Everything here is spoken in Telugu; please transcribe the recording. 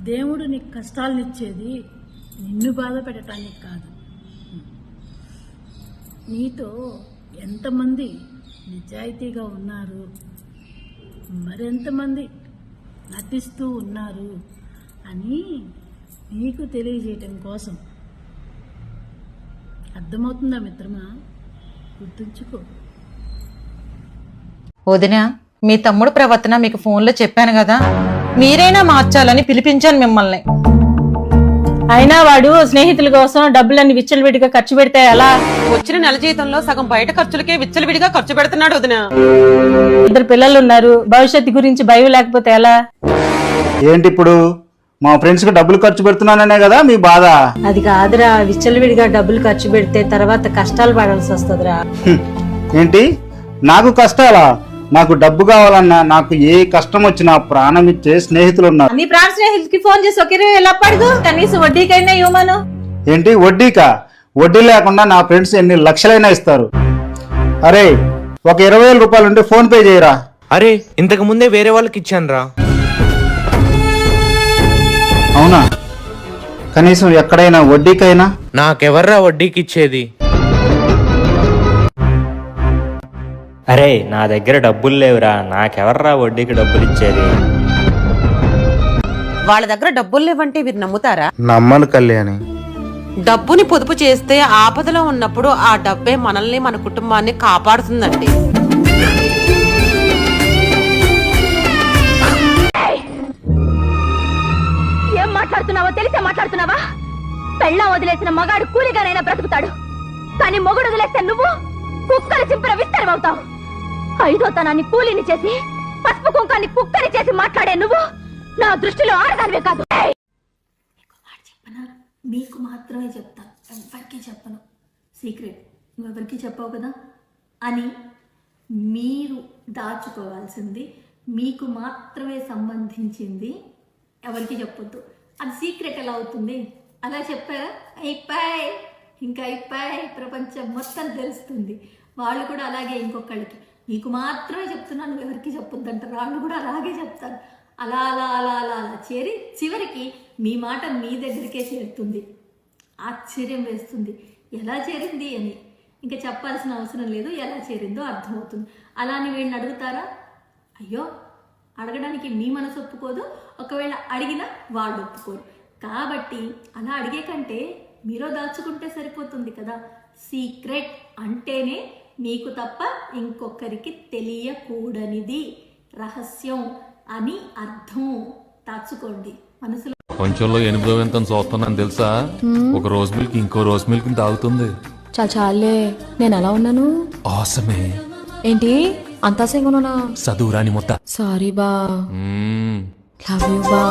దేవుడు నీకు కష్టాలనిచ్చేది నిన్ను బాధ పెట్టడానికి కాదు. నీతో ఎంతమంది నిజాయితీగా ఉన్నారు, మరెంతమంది నటిస్తూ ఉన్నారు అని నీకు తెలియజేయటం కోసం. అర్థమవుతుందా మిత్రమా? గుర్తుంచుకో. వదినా, మీ తమ్ముడు ప్రవర్తన మీకు ఫోన్లో చెప్పాను కదా, మీరైనా మార్చాలని పిలిపించాను మిమ్మల్ని. అయినా వాడు స్నేహితుల కోసం డబ్బులన్నీ విచ్చలవిడిగా ఖర్చు పెడితే ఎలా? వచ్చిన నెల జీతంలో సగం బయట ఖర్చులకే విచ్చలవిడిగా ఖర్చు పెడుతున్నాడు వదినా. 2 పిల్లలు ఉన్నారు, భవిష్యత్తు గురించి భయం లేకపోతే ఎలా? ఏంటి ఇప్పుడు మా ఫ్రెండ్స్ కి డబ్బులు ఖర్చు పెడుతున్నాననే కదా మీ బాధ? అది కాదురా, విచ్చలవిడిగా డబ్బులు ఖర్చు పెడితే తర్వాత కష్టాలు పడాల్సి వస్తుందిరా. ఏంటి నాకు కష్టాలా? నాకు డబ్బు కావాలన్నా, నాకు ఏ కష్టం వచ్చినా ప్రాణం ఇచ్చే స్నేహితులు ఉన్నారు. నీ ప్రాణ స్నేహితులకి ఫోన్ చేసి ఒక 20 వేలు అప్పడుగు, కనీసం వడ్డీకైనా ఇవ్వమను. ఏంటి వడ్డీకా? వడ్డీ లేకుండా నా ఫ్రెండ్స్ ఎన్ని లక్షలైనా ఇస్తారు. అరే, ఒక 20,000 రూపాయలు ఉంటే ఫోన్ పే చేయరా. అరే, ఇంతకు ముందే వేరే వాళ్ళకి ఇచ్చాను రా. అవునా? కనీసం ఎక్కడైనా వడ్డీకైనా? నాకెవర్రా వడ్డీకి ఇచ్చేది? అరే, నా దగ్గర డబ్బులు లేవురా, నాకెవర్రా వడ్డీకి డబ్బులు ఇచ్చేది? వాళ్ళ దగ్గర డబ్బులు లేవంటే వీరు నమ్ముతారా? నమ్మను కళ్యాణి. డబ్బుని పొదుపు చేస్తే ఆపదలో ఉన్నప్పుడు ఆ డబ్బే మనల్ని, మన కుటుంబాన్ని కాపాడుతుందండి. ఏం మాట్లాడుతున్నావో తెలిసే మాట్లాడుతున్నావా? పెళ్ళం వదిలేసిన మగాడు కూలిగానైనా బ్రతుకుతాడు, కానీ మొగుడు వదిలేస్తే నువ్వు కుక్కల చింపిన విస్తరమవుతావు. 5వ తనాన్ని కూలిని చేసి, పసుపు కుంకాన్ని కుక్కని చేసి మాట్లాడే నువ్వు నా దృష్టిలో ఆడదానివే కాదు. మీకు మాత్రమే చెప్తాను, ఎవరికి చెప్పను. సీక్రెట్ నువ్వెవరికి చెప్పావు కదా అని మీరు దాచుకోవాల్సింది, మీకు మాత్రమే సంబంధించింది ఎవరికి చెప్పొద్దు. అది సీక్రెట్ ఎలా అవుతుంది? అలా చెప్పారా, అయిపోయి ఇంకా అయిపోయి ప్రపంచం మొత్తం తెలుస్తుంది. వాళ్ళు కూడా అలాగే ఇంకొకళ్ళకి మీకు మాత్రమే చెప్తున్నాను, నువ్వు ఎవరికి చెప్పొద్దు అంటారు. వాళ్ళు కూడా అలాగే చెప్తారు. అలా అలా అలా అలా అలా చేరి చివరికి మీ మాట మీ దగ్గరికే చేరుతుంది. ఆశ్చర్యం వేస్తుంది ఎలా చేరింది అని. ఇంకా చెప్పాల్సిన అవసరం లేదు, ఎలా చేరిందో అర్థమవుతుంది. అలాని వీళ్ళని అడుగుతారా? అయ్యో, అడగడానికి మీ మనసు ఒప్పుకోదు, ఒకవేళ అడిగినా వాళ్ళు ఒప్పుకోరు. కాబట్టి అలా అడిగే కంటే మీరు దాచుకుంటే సరిపోతుంది కదా. సీక్రెట్ అంటేనే మీకు తప్ప ఇంకొకరికి తెలియకూడనిది, రహస్యం అని అర్థం. దాచుకోండి మనసులో. కొంచెంలో 8వ వింత చూస్తున్నాను తెలుసా? ఒక రోజు మిల్క్ ఇంకో రోజు మిల్క్ తాగుతుంది. చాలే, నేను ఎలా ఉన్నాను? ఆసమే. ఏంటి అంతా సింగునా? చదువురాని మొత్తం. సారీ బా, లవ్ యూ బా.